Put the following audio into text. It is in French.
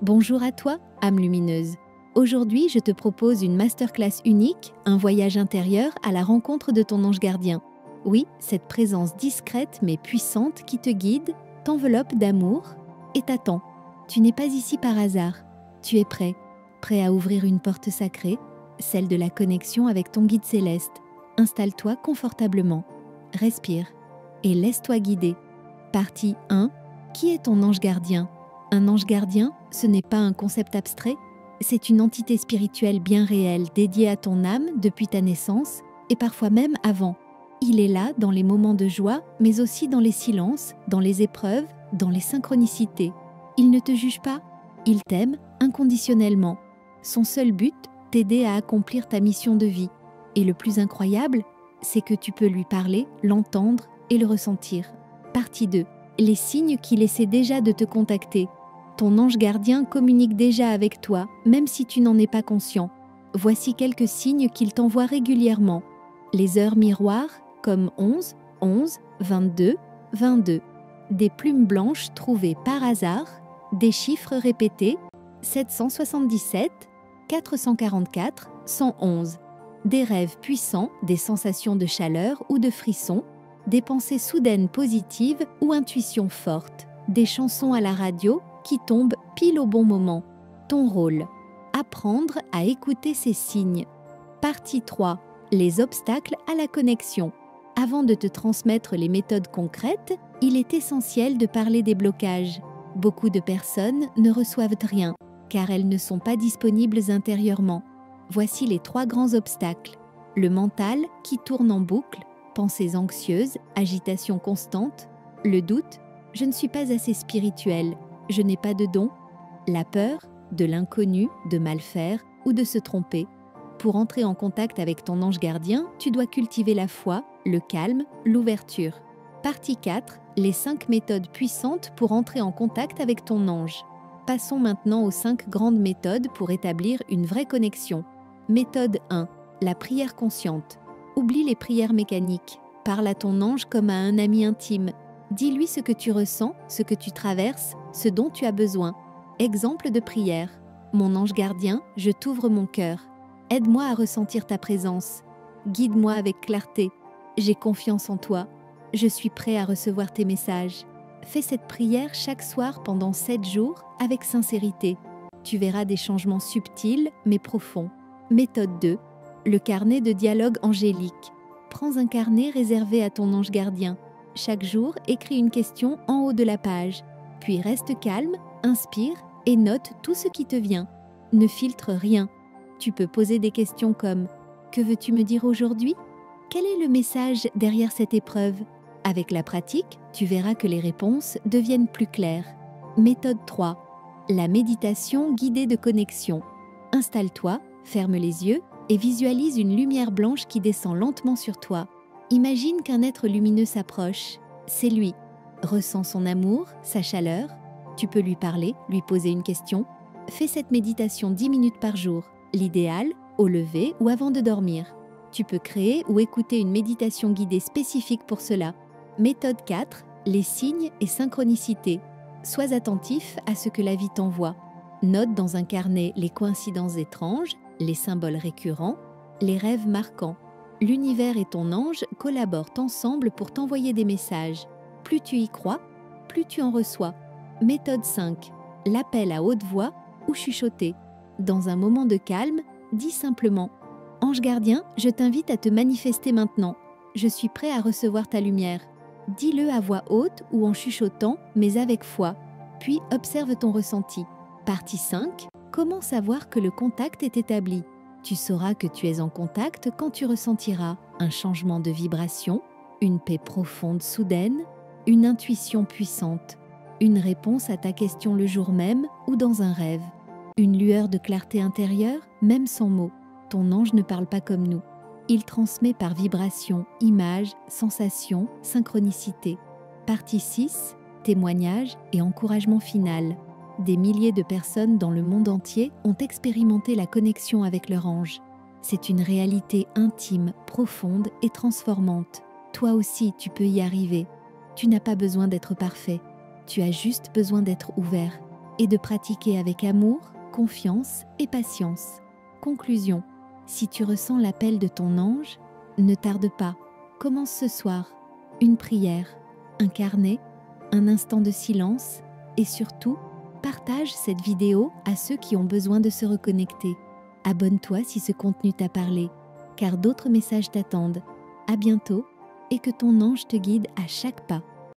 Bonjour à toi, âme lumineuse. Aujourd'hui, je te propose une masterclass unique, un voyage intérieur à la rencontre de ton ange gardien. Oui, cette présence discrète mais puissante qui te guide, t'enveloppe d'amour et t'attend. Tu n'es pas ici par hasard. Tu es prêt à ouvrir une porte sacrée, celle de la connexion avec ton guide céleste. Installe-toi confortablement, respire et laisse-toi guider. Partie 1. Qui est ton ange gardien ? Un ange gardien, ce n'est pas un concept abstrait, c'est une entité spirituelle bien réelle dédiée à ton âme depuis ta naissance et parfois même avant. Il est là dans les moments de joie, mais aussi dans les silences, dans les épreuves, dans les synchronicités. Il ne te juge pas, il t'aime inconditionnellement. Son seul but, t'aider à accomplir ta mission de vie. Et le plus incroyable, c'est que tu peux lui parler, l'entendre et le ressentir. Partie 2. Les signes qu'il essaie déjà de te contacter. Ton ange gardien communique déjà avec toi, même si tu n'en es pas conscient. Voici quelques signes qu'il t'envoie régulièrement. Les heures miroirs, comme 11, 11, 22, 22. Des plumes blanches trouvées par hasard, des chiffres répétés, 777, 444, 111. Des rêves puissants, des sensations de chaleur ou de frisson, des pensées soudaines positives ou intuitions fortes, des chansons à la radio qui tombent pile au bon moment. Ton rôle, apprendre à écouter ces signes. Partie 3. Les obstacles à la connexion. Avant de te transmettre les méthodes concrètes, il est essentiel de parler des blocages. Beaucoup de personnes ne reçoivent rien, car elles ne sont pas disponibles intérieurement. Voici les 3 grands obstacles. Le mental qui tourne en boucle, pensées anxieuses, agitation constante, le doute, je ne suis pas assez spirituel, je n'ai pas de don, la peur de l'inconnu, de mal faire ou de se tromper. Pour entrer en contact avec ton ange gardien, tu dois cultiver la foi, le calme, l'ouverture. Partie 4. Les 5 méthodes puissantes pour entrer en contact avec ton ange. Passons maintenant aux 5 grandes méthodes pour établir une vraie connexion. Méthode 1. La prière consciente. Oublie les prières mécaniques. Parle à ton ange comme à un ami intime. Dis-lui ce que tu ressens, ce que tu traverses, ce dont tu as besoin. Exemple de prière. Mon ange gardien, je t'ouvre mon cœur. Aide-moi à ressentir ta présence. Guide-moi avec clarté. J'ai confiance en toi. Je suis prêt à recevoir tes messages. Fais cette prière chaque soir pendant 7 jours avec sincérité. Tu verras des changements subtils mais profonds. Méthode 2. Le carnet de dialogue angélique. Prends un carnet réservé à ton ange gardien. Chaque jour, écris une question en haut de la page. Puis reste calme, inspire et note tout ce qui te vient. Ne filtre rien. Tu peux poser des questions comme « Que veux-tu me dire aujourd'hui ? Quel est le message derrière cette épreuve ?» Avec la pratique, tu verras que les réponses deviennent plus claires. Méthode 3. La méditation guidée de connexion. Installe-toi, ferme les yeux et visualise une lumière blanche qui descend lentement sur toi. Imagine qu'un être lumineux s'approche. C'est lui. Ressens son amour, sa chaleur. Tu peux lui parler, lui poser une question. Fais cette méditation 10 minutes par jour. L'idéal, au lever ou avant de dormir. Tu peux créer ou écouter une méditation guidée spécifique pour cela. Méthode 4. Les signes et synchronicités. Sois attentif à ce que la vie t'envoie. Note dans un carnet les coïncidences étranges, les symboles récurrents, les rêves marquants. L'univers et ton ange collaborent ensemble pour t'envoyer des messages. Plus tu y crois, plus tu en reçois. Méthode 5. L'appel à haute voix ou chuchoter. Dans un moment de calme, dis simplement « Ange gardien, je t'invite à te manifester maintenant. Je suis prêt à recevoir ta lumière. » Dis-le à voix haute ou en chuchotant, mais avec foi. Puis observe ton ressenti. Partie 5. Comment savoir que le contact est établi ? Tu sauras que tu es en contact quand tu ressentiras un changement de vibration, une paix profonde soudaine, une intuition puissante, une réponse à ta question le jour même ou dans un rêve, une lueur de clarté intérieure, même sans mots. Ton ange ne parle pas comme nous. Il transmet par vibration, images, sensations, synchronicité. Partie 6. Témoignages et encouragement final. Des milliers de personnes dans le monde entier ont expérimenté la connexion avec leur ange. C'est une réalité intime, profonde et transformante. Toi aussi, tu peux y arriver. Tu n'as pas besoin d'être parfait. Tu as juste besoin d'être ouvert. et de pratiquer avec amour, confiance et patience. Conclusion. Si tu ressens l'appel de ton ange, ne tarde pas. Commence ce soir. Une prière, un carnet, un instant de silence et surtout, partage cette vidéo à ceux qui ont besoin de se reconnecter. Abonne-toi si ce contenu t'a parlé, car d'autres messages t'attendent. À bientôt et que ton ange te guide à chaque pas.